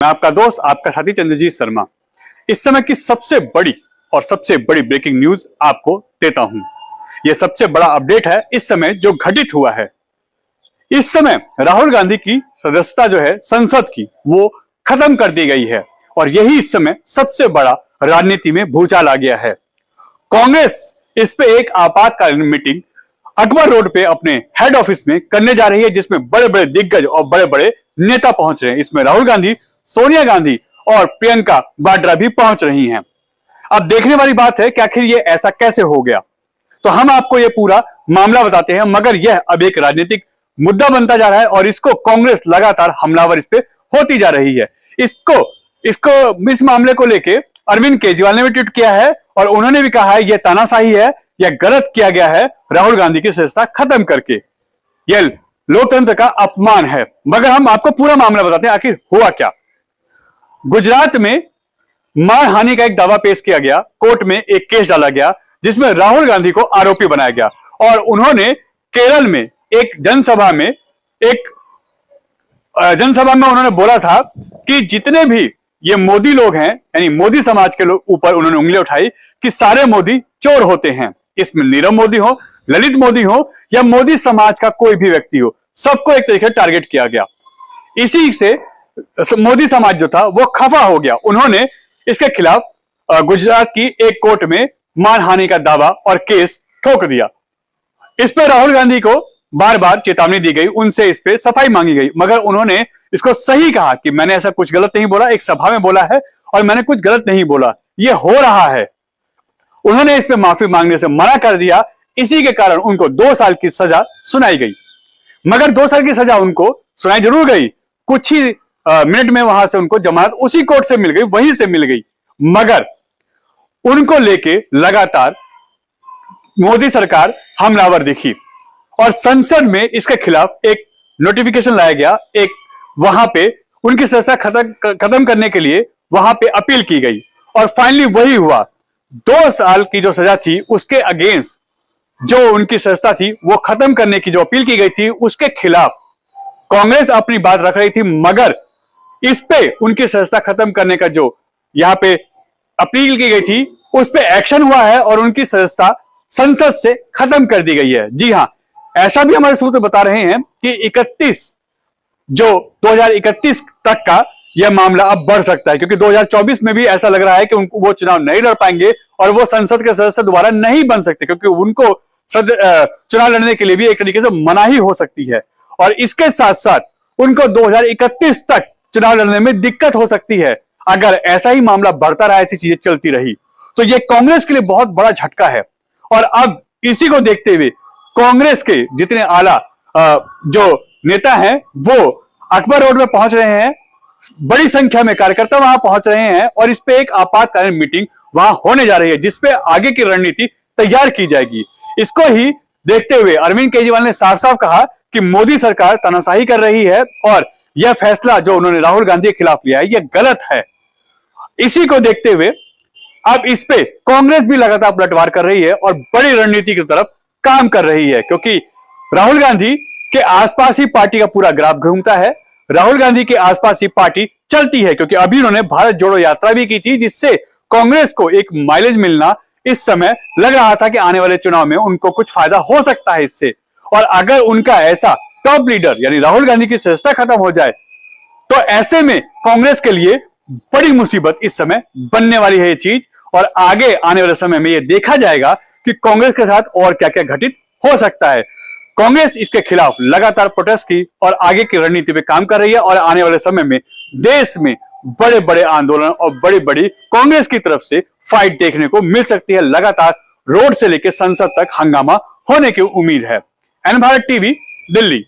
मैं आपका दोस्त, आपका साथी चंद्रजीत शर्मा। इस समय की सबसे बड़ी ब्रेकिंग न्यूज आपको देता हूं। यह सबसे बड़ा अपडेट है इस समय जो घटित हुआ है। इस समय राहुल गांधी की सदस्यता जो है संसद की, वो खत्म कर दी गई है और यही इस समय सबसे बड़ा राजनीति में भूचाल आ गया है। कांग्रेस इस पे एक आपातकालीन मीटिंग अकबर रोड पे अपने हेड ऑफिस में करने जा रही है, जिसमें बड़े बड़े दिग्गज और बड़े बड़े नेता पहुंच रहे हैं। इसमें राहुल गांधी, सोनिया गांधी और प्रियंका वाड्रा भी पहुंच रही हैं। अब देखने वाली बात है कि आखिर ये ऐसा कैसे हो गया। तो हम आपको ये पूरा मामला बताते हैं, मगर यह अब एक राजनीतिक मुद्दा बनता जा रहा है और इसको कांग्रेस लगातार हमलावर इस पे होती जा रही है। इस मामले को लेके अरविंद केजरीवाल ने भी ट्वीट किया है और उन्होंने भी कहा है यह तानाशाही है, यह गलत किया गया है राहुल गांधी की सदस्यता खत्म करके, यह लोकतंत्र का अपमान है। मगर हम आपको पूरा मामला बताते हैं आखिर हुआ क्या। गुजरात में मानहानि का एक दावा पेश किया गया, कोर्ट में एक केस डाला गया जिसमें राहुल गांधी को आरोपी बनाया गया और उन्होंने केरल में एक जनसभा में उन्होंने बोला था कि जितने भी ये मोदी लोग हैं, यानी मोदी समाज के लोग ऊपर उन्होंने उंगली उठाई कि सारे मोदी चोर होते हैं। इसमें नीरव मोदी हो, ललित मोदी हो या मोदी समाज का कोई भी व्यक्ति हो, सबको एक तरीके से टारगेट किया गया। इसी से मोदी समाज जो था वो खफा हो गया। उन्होंने इसके खिलाफ गुजरात की एक कोर्ट में मानहानि का दावा और केस ठोक दिया। इस पर राहुल गांधी को बार बार चेतावनी दी गई, उनसे इस पे सफाई मांगी गई, मगर उन्होंने इसको सही कहा कि मैंने ऐसा कुछ गलत नहीं बोला, एक सभा में बोला है और मैंने कुछ गलत नहीं बोला, यह हो रहा है। उन्होंने इस पे माफी मांगने से मना कर दिया। इसी के कारण उनको 2 साल की सजा सुनाई गई। मगर 2 साल की सजा उनको सुनाई जरूर गई, कुछ ही मिनट में वहां से उनको जमानत उसी कोर्ट से मिल गई, वहीं से मिल गई। मगर उनको लेके लगातार मोदी सरकार हमलावर दिखी और संसद में इसके खिलाफ एक नोटिफिकेशन लाया गया। एक वहां पे उनकी सदस्यता खत्म करने के लिए वहां पे अपील की गई और फाइनली वही हुआ। 2 साल की जो सजा थी उसके अगेंस्ट जो उनकी सदस्यता थी वो खत्म करने की जो अपील की गई थी, उसके खिलाफ कांग्रेस अपनी बात रख रही थी, मगर इस पे उनकी सदस्यता खत्म करने का जो यहां पे अपील की गई थी उस पे एक्शन हुआ है और उनकी सदस्यता संसद से खत्म कर दी गई है। जी हां, ऐसा भी हमारे सूत्र बता रहे हैं कि 2031 तक का यह मामला अब बढ़ सकता है, क्योंकि 2024 में भी ऐसा लग रहा है कि उनको वो चुनाव नहीं लड़ पाएंगे और वो संसद के सदस्य दोबारा नहीं बन सकते, क्योंकि उनको चुनाव लड़ने के लिए भी एक तरीके से मनाही हो सकती है और इसके साथ साथ उनको 2031 तक चुनाव लड़ने में दिक्कत हो सकती है। अगर ऐसा ही मामला बढ़ता रहा, ऐसी चीजें चलती रही, तो यह कांग्रेस के लिए बहुत बड़ा झटका है। और अब इसी को देखते हुए कांग्रेस के जितने आला जो नेता हैं वो अकबर रोड में पहुंच रहे हैं, बड़ी संख्या में कार्यकर्ता वहां पहुंच रहे हैं और इस पे एक आपातकालीन मीटिंग वहां होने जा रही है जिसपे आगे की रणनीति तैयार की जाएगी। इसको ही देखते हुए अरविंद केजरीवाल ने साफ साफ कहा कि मोदी सरकार तानाशाही कर रही है और यह फैसला जो उन्होंने राहुल गांधी के खिलाफ लिया है यह गलत है। इसी को देखते हुए अब इस पे कांग्रेस भी लगातार पलटवार कर रही है और बड़ी रणनीति की तरफ काम कर रही है, क्योंकि राहुल गांधी के आसपास ही पार्टी का पूरा ग्राफ घूमता है। राहुल गांधी के आसपास ही पार्टी चलती है, क्योंकि अभी उन्होंने भारत जोड़ो यात्रा भी की थी, जिससे कांग्रेस को एक माइलेज मिलना इस समय लग रहा था कि आने वाले चुनाव में उनको कुछ फायदा हो सकता है इससे। और अगर उनका ऐसा टॉप लीडर यानी राहुल गांधी की सदस्यता खत्म हो जाए तो ऐसे में कांग्रेस के लिए बड़ी मुसीबत इस समय बनने वाली है ये चीज। और आगे आने वाले समय में यह देखा जाएगा कि कांग्रेस के साथ और क्या क्या घटित हो सकता है। कांग्रेस इसके खिलाफ लगातार प्रोटेस्ट की और आगे की रणनीति पे काम कर रही है और आने वाले समय में देश में बड़े बड़े आंदोलन और बड़ी बड़ी कांग्रेस की तरफ से फाइट देखने को मिल सकती है। लगातार रोड से लेकर संसद तक हंगामा होने की उम्मीद है। N Bharat TV, Delhi.